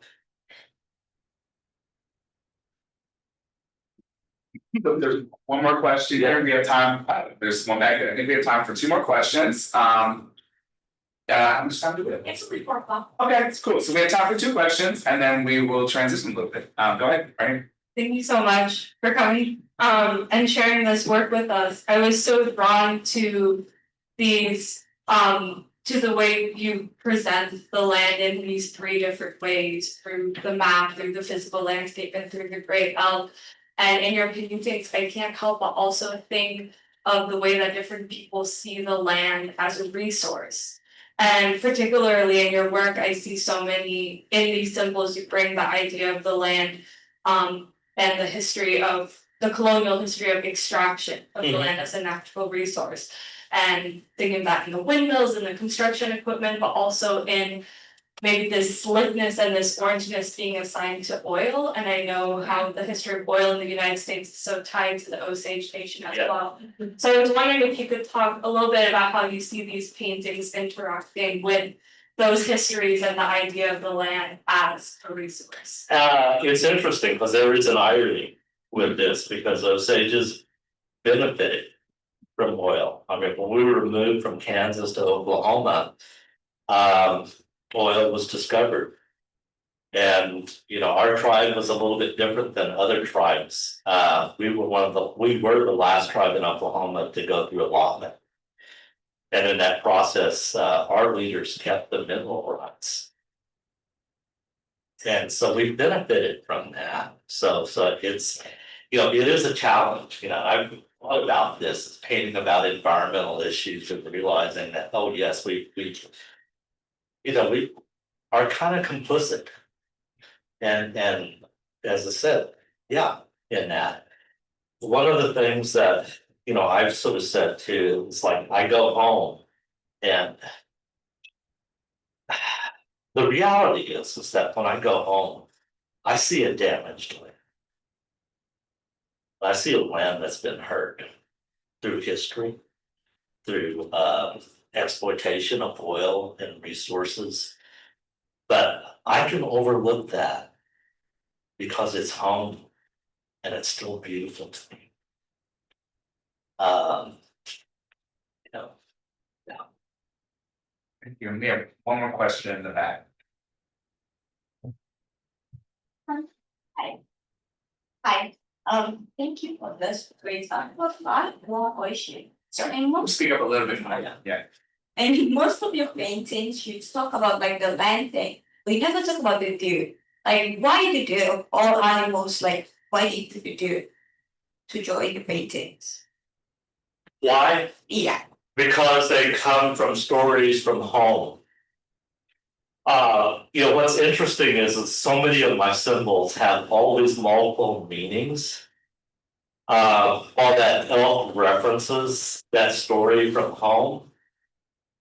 There's one more question there. We have time. There's one back there. I think we have time for 2 more questions. How much time do we have? It's 3-4 Okay, it's cool. So we have time for 2 questions, and then we will transition a little bit. Go ahead, Brian. Thank you so much for coming and sharing this work with us. I was so drawn to these to the way you present the land in these 3 different ways, through the map, through the physical landscape, and through the great elk. And in your paintings, I can't help but also think of the way that different people see the land as a resource. And particularly in your work, I see so many in these symbols, you bring the idea of the land and the history of the colonial history of extraction of the land as a natural resource. And thinking back in the windmills and the construction equipment, but also in maybe this slickness and this orangeness being assigned to oil. And I know how the history of oil in the United States is so tied to the Osage Nation as well. So I was wondering if you could talk a little bit about how you see these paintings interacting with those histories and the idea of the land as a resource. It's interesting because there is an irony with this because Osages benefited from oil. I mean, when we were moved from Kansas to Oklahoma, oil was discovered. And our tribe was a little bit different than other tribes. We were the last tribe in Oklahoma to go through allotment. And in that process, our leaders kept the mineral rights. And so we benefited from that. So it's, it is a challenge. I've thought about this, painting about environmental issues and realizing that, oh yes, we are kind of complicit. And as I said, yeah, in that. One of the things that, I've sort of said too, is like I go home and the reality is that when I go home, I see a damaged land. I see a land that's been hurt through history, through exploitation of oil and resources. But I can overlook that because it's home and it's still beautiful to me. Thank you. And we have one more question in the back. Hi. Thank you for this great talk. One question. So We'll speak up a little bit more. Yeah. and in most of your paintings, you talk about like the land thing, but you never talk about the deer. Like why the deer of all animals? Like why did the deer to join the paintings? Why? Yeah. Because they come from stories from home. What's interesting is that so many of my symbols have all these multiple meanings. All that elk references that story from home.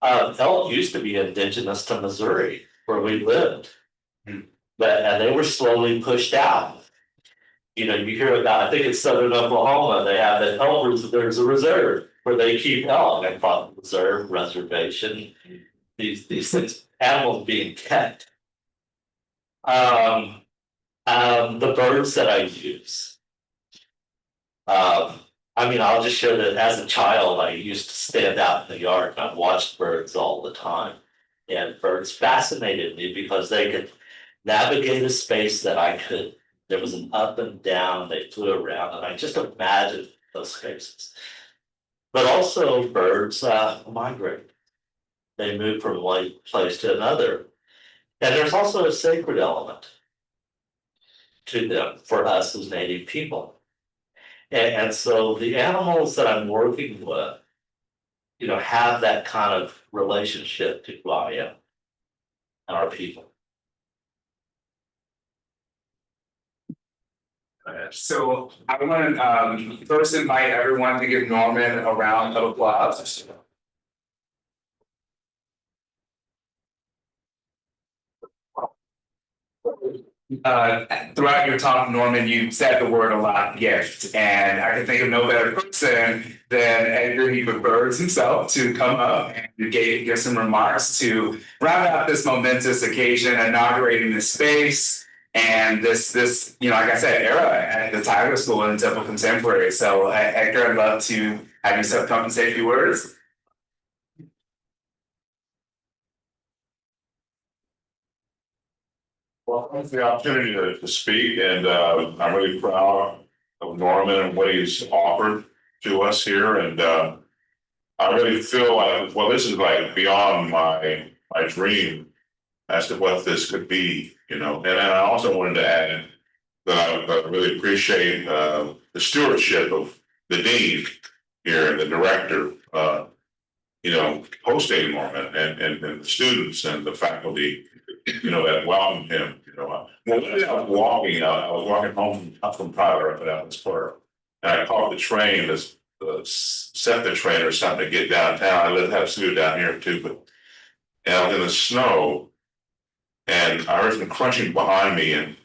Elk used to be indigenous to Missouri, where we lived, and they were slowly pushed out. You hear about, I think it's southern Oklahoma, they have that elk, there's a reserve where they keep elk. I call it reserve, reservation, these things, animals being kept. The birds that I use. I'll just share that as a child, I used to stand out in the yard and I watched birds all the time. And birds fascinated me because they could navigate a space that I couldn't. There was an up and down, they flew around, and I just imagined those spaces. But also birds migrate. They move from one place to another. And there's also a sacred element to them for us as Native people. And so the animals that I'm working with, have that kind of relationship to who I am and our people. So I want to first invite everyone to give Norman a round of applause. Throughout your talk, Norman, you said the word a lot, gift, and I can think of no better person than Edgar Heap of Birds himself to come up and give some remarks to round out this momentous occasion, inaugurating this space and this like I said, era at the Tyler School in Temple Contemporary. So Edgar, I'd love to have you come and say a few words. Well, thanks for the opportunity to speak, and I'm really proud of Norman and what he's offered to us here. And I really feel like, well, this is like beyond my dream as to what this could be, And I also wanted to add that I really appreciate the stewardship of the dean here, and the director, hosting Norman and the students and the faculty, that welcomed him, Well, when I was walking home from Tyler up at Allen's Park, and I caught the train, set the train or something to get downtown. I had a studio down here too, and I was in the snow, and I heard some crunching behind me, and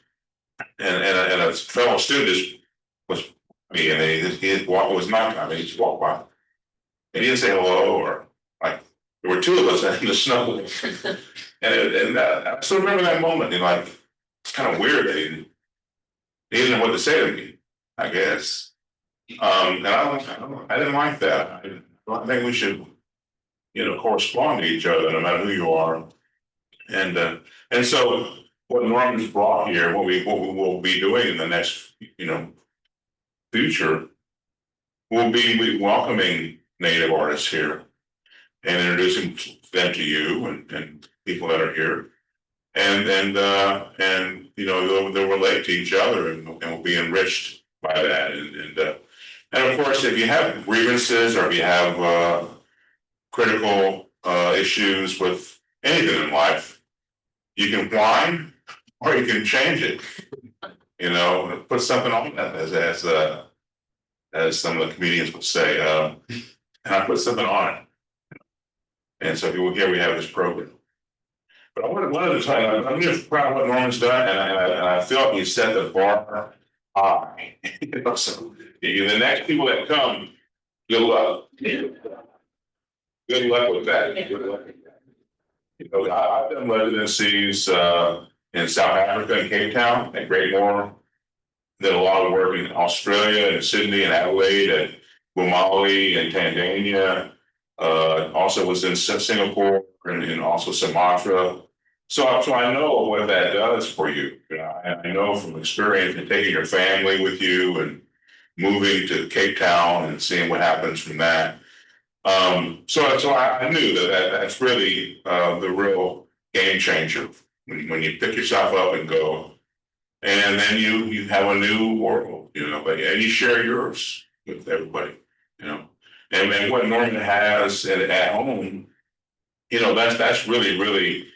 a fellow student was me, and he was knocking on me. He just walked by. And he didn't say hello, or like there were two of us in the snow, and I still remember that moment. It's kind of weird that he didn't know what to say to me, I guess. And I didn't like that. I think we should, correspond to each other no matter who you are. And so what Norman's brought here, what we will be doing in the next, future, will be welcoming Native artists here and introducing them to you and people that are here, and they'll relate to each other and will be enriched by that. And of course, if you have grievances or if you have critical issues with anything in life, you can whine or you can change it. Put something on that, as some of the comedians would say. And I put something on it. And so here we have this program. But I wanted to tell you, I'm just proud of what Norman's done, and I feel he set the bar high. So the next people that come, good luck. Good luck with that. Good luck. I've done residencies in South Africa and Cape Town at Great Moore. Did a lot of work in Australia and Sydney and Adelaide and Bumali and Tanzania. Also was in Singapore and also Sumatra. So I know what that does for you. I know from experience and taking your family with you and moving to Cape Town and seeing what happens from that. So I knew that's really the real game changer when you pick yourself up and go. And then you have a new world, and you share yours with everybody, And what Norman has at home, that's really, really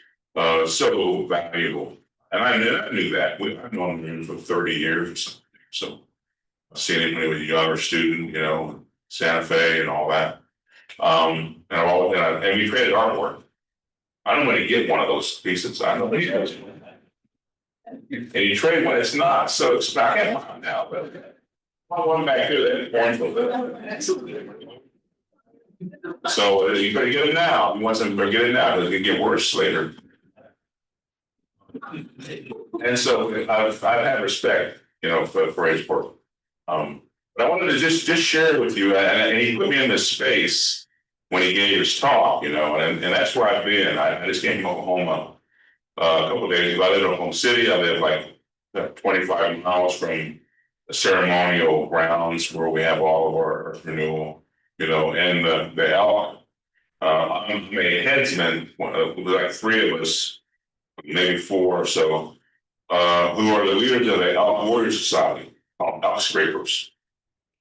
so valuable. And I knew that. I've known him for 30 years or something. So I've seen him when he was a younger student, Santa Fe and all that. And we created artwork. I don't want to get one of those pieces. I know he does. And you trade when it's not, so it's back at now. But one back here, that so you better get it now. You want something, better get it now, because it can get worse later. And so I've had respect, for his work. But I wanted to just share it with you, and he put me in this space when he gave his talk, and that's where I've been. I just came from Oklahoma a couple of days ago. I live in Oklahoma City. I live like 25 miles from the ceremonial grounds where we have all of our earth renewal, and the elk. I'm a headsman, like three of us, maybe four or so, who are the leaders of the Elk Warrior Society, called Elk Scrapers.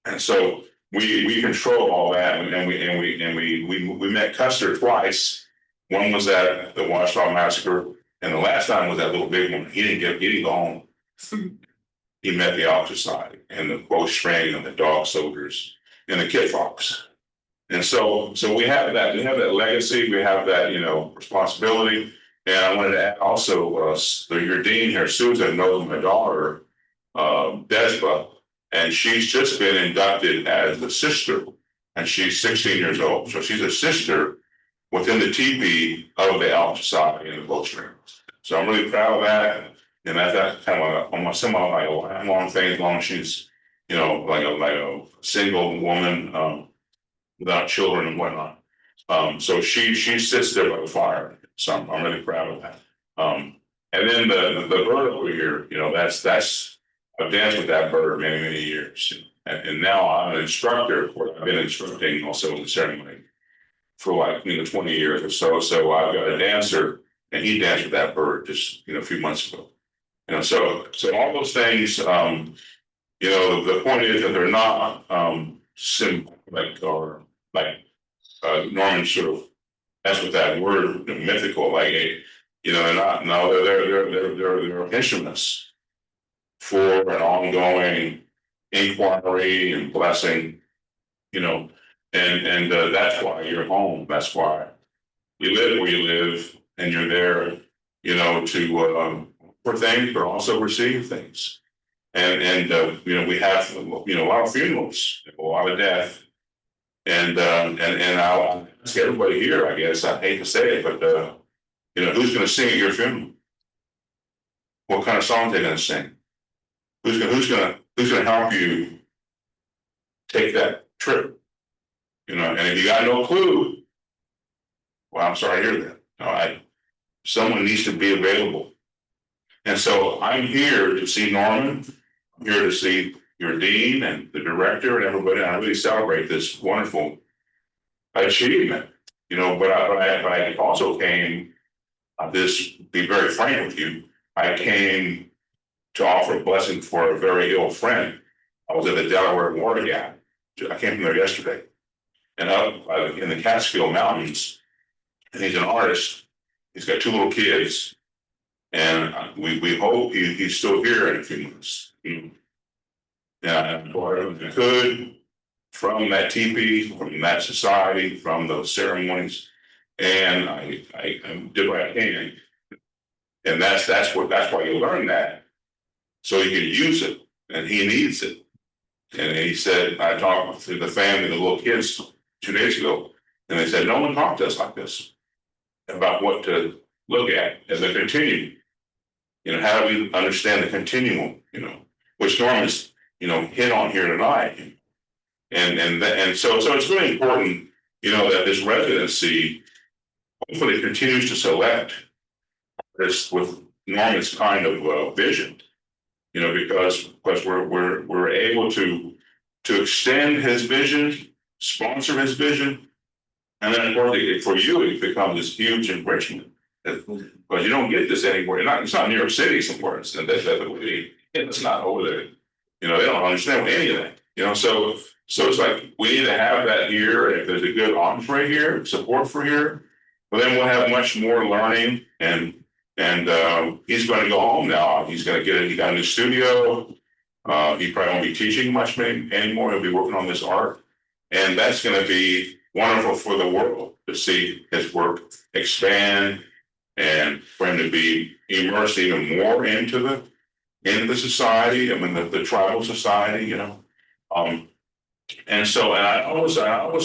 And so we control all that, and we met Custer twice. One was at the Washington Massacre, and the last time was that little big one. He didn't go home. He met the Elk Society and the bowstring and the dog soldiers and the Kit Fox. And so we have that. We have that legacy. We have that responsibility. And I wanted to add also your dean here, Susan, knows my daughter, Despa, and she's just been inducted as a sister, and she's 16 years old. So she's a sister within the teepee of the Elk Society and the bowstring. So I'm really proud of that. And that's kind of almost somewhat like a lifelong thing, as long as she's, like a single woman without children and whatnot. So she sits there by the fire. So I'm really proud of that. And then the bird over here, that's I've danced with that bird many, many years. And now I'm an instructor. I've been instructing also in the ceremony for like 20 years or so. So I've got a dancer, and he danced with that bird just a few months ago. So all those things, the point is that they're not like, or like, Norman sort of, that's what that word, mythical, like, they're not, no, they're instruments for an ongoing inquiry and blessing, and that's why you're home. That's why you live where you live, and you're there, to for things, but also receive things. And we have a lot of funerals, a lot of death, and I'll ask everybody here. I guess I hate to say it, but who's going to sing at your funeral? What kind of songs they're going to sing? Who's gonna help you take that trip? And if you got no clue, well, I'm sorry to hear that. Someone needs to be available. And so I'm here to see Norman. I'm here to see your dean and the director and everybody. And I really celebrate this wonderful achievement. But I also came. Be very frank with you. I came to offer a blessing for a very ill friend. I was at the Delaware Water Gap. I came from there yesterday, and up in the Catskill Mountains. And he's an artist. He's got 2 little kids, and we hope he's still here in a few months. Yeah, whatever we could from that teepee, from that society, from those ceremonies, and I did what I can, and that's why you learn that, so you can use it, and he needs it. And he said, I talked to the family, the little kids 2 days ago, and they said, no one talked to us like this about what to look at as a continuum. How do we understand the continuum, which Norman's, hit on here tonight. And so it's really important, that this residency hopefully continues to select this with Norman's kind of vision, because we're able to extend his vision, sponsor his vision, and then of course for you it becomes this huge enrichment. Because you don't get this anywhere. It's not New York City somewhere. It's not over there. They don't understand any of that. So it's like we need to have that here. And if there's a good entree here, support for here, well, then we'll have much more learning. And he's going to go home now. He got a new studio. He probably won't be teaching much anymore. He'll be working on this art, and that's going to be wonderful for the world to see his work expand, and for him to be immersed even more into the society. I mean, the tribal society, and so, and I always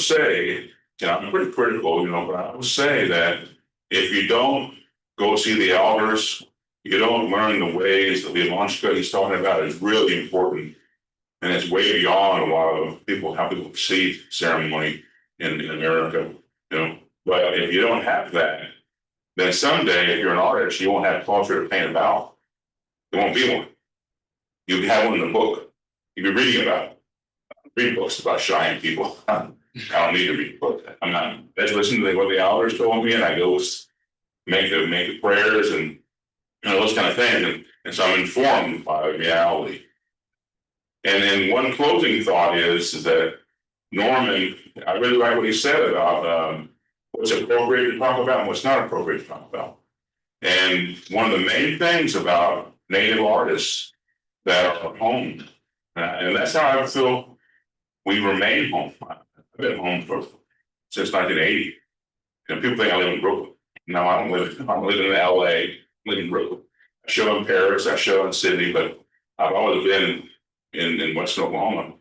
say, I'm pretty critical, but I always say that if you don't go see the elders, you don't learn the ways that the Amanshka he's talking about is really important. And it's way beyond a lot of how people perceive ceremony in America, But if you don't have that, then someday, if you're an artist, you won't have culture to paint about. There won't be one. You'll have one in the book. You'll be reading about it. Read books about Cheyenne people. I don't need to read books. I'm not. I just listen to what the elders told me, and I go make the prayers and those kind of things, and so I'm informed by reality. And then one closing thought is that Norman, I really like what he said about what's appropriate to talk about and what's not appropriate to talk about. And one of the main things about Native artists that are home, and that's how I feel we remain home. I've been home since 1980. People think I live in Brooklyn. No, I don't live. I'm living in LA. I live in Brooklyn. I show in Paris. I show in Sydney, but I've always been in Western Oklahoma.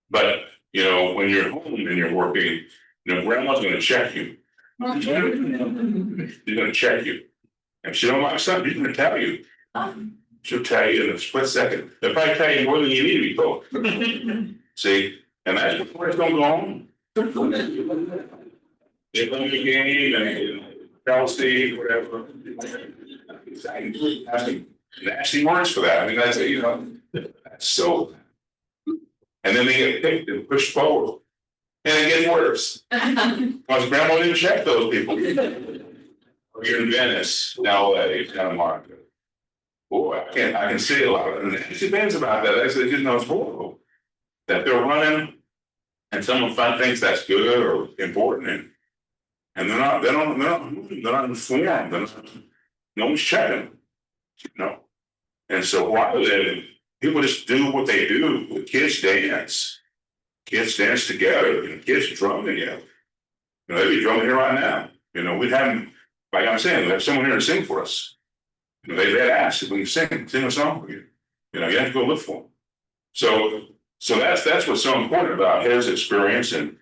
But when you're home and you're working, grandma's going to check you. She's going to check you. If she don't like something, she's going to tell you. She'll tell you in a split second. They'll probably tell you more than you need to be told. See, and that's before it's going to go home. They play the game and Chelsea, whatever. Nasty words for that. I mean, that's that's so. And then they get picked and pushed forward, and it gets worse. Because grandma didn't check those people. You're in Venice, LA, Santa Monica. Boy, I can see a lot of it. And it depends about that. It's horrible that they're running And someone thinks that's good or important, and they're not informed. No one's checking, you know. And so why do they? People just do what they do. With kids dance together, and kids drum together. You know, they'd be drumming here right now. You know, we'd have them, like I'm saying, we have someone here to sing for us. You know, they'd ask if we can sing a song for you. You know, you have to go look for them. So that's what's so important about his experience and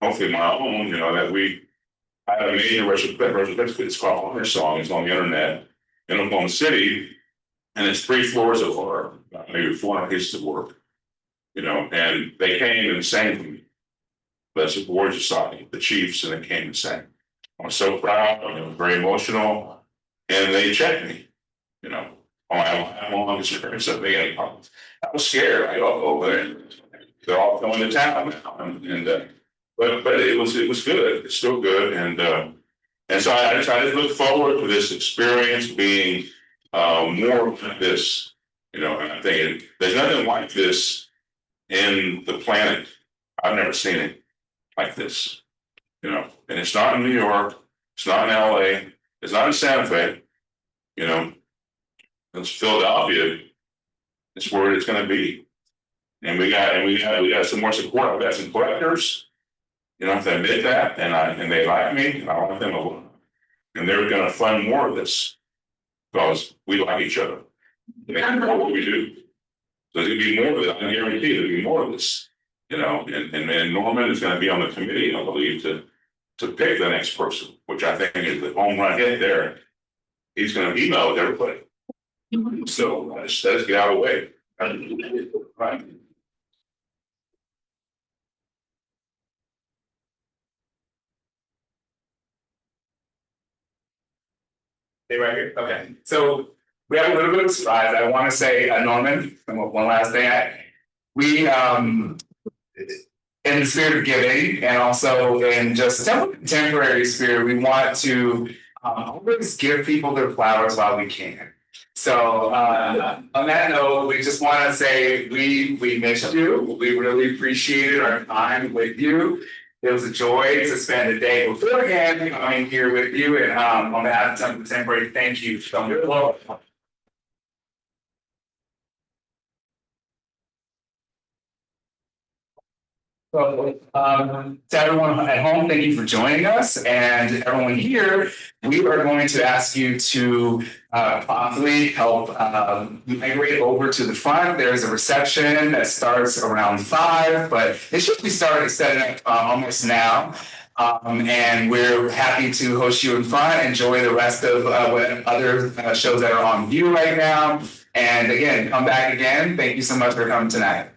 hopefully my own. You know, that I have a major retrospective. It's called Honor Song. It's on the internet in Oklahoma City, and it's 3 floors of art, maybe 400 pieces of work. You know, and they came and sang for me. That's a Warrior Society, the Chiefs, and they came and sang. I was so proud, you know, very emotional, and they checked me, you know, on my long experience of being. I was scared. I go, they're all coming to town now, but it was good. It's still good, and so I just look forward to this experience being more like this, you know. And I'm thinking there's nothing like this in the planet. I've never seen it like this, you know. And it's not in New York, it's not in LA, it's not in Santa Fe, you know. It's Philadelphia. It's where it's going to be, and we got some more support. We got some collectors, you know, to admit that, and they like me, and I like them a lot, and they're going to fund more of this because we like each other. They know what we do. So there's going to be more of it. I guarantee there'll be more of this, you know. And Norman is going to be on the committee, I believe, to pick the next person, which I think is the home run hit there. He's going to email with everybody. So let's get out of the way. Right. Stay right here. Okay. So we have a little bit of a surprise. I want to say, Norman, one last thing. We in the spirit of giving and also in just a contemporary spirit, we want to always give people their flowers while we can. So on that note, we just want to say we missed you. We really appreciated our time with you. It was a joy to spend a day beforehand coming here with you. And on behalf of Temple Contemporary, thank you so much. So to everyone at home, thank you for joining us. And everyone here, we are going to ask you to promptly help migrate over to the front. There's a reception that starts around 5, but it should be setting up almost now. And we're happy to host you in front. Enjoy the rest of what other shows that are on view right now. And again, come back again. Thank you so much for coming tonight.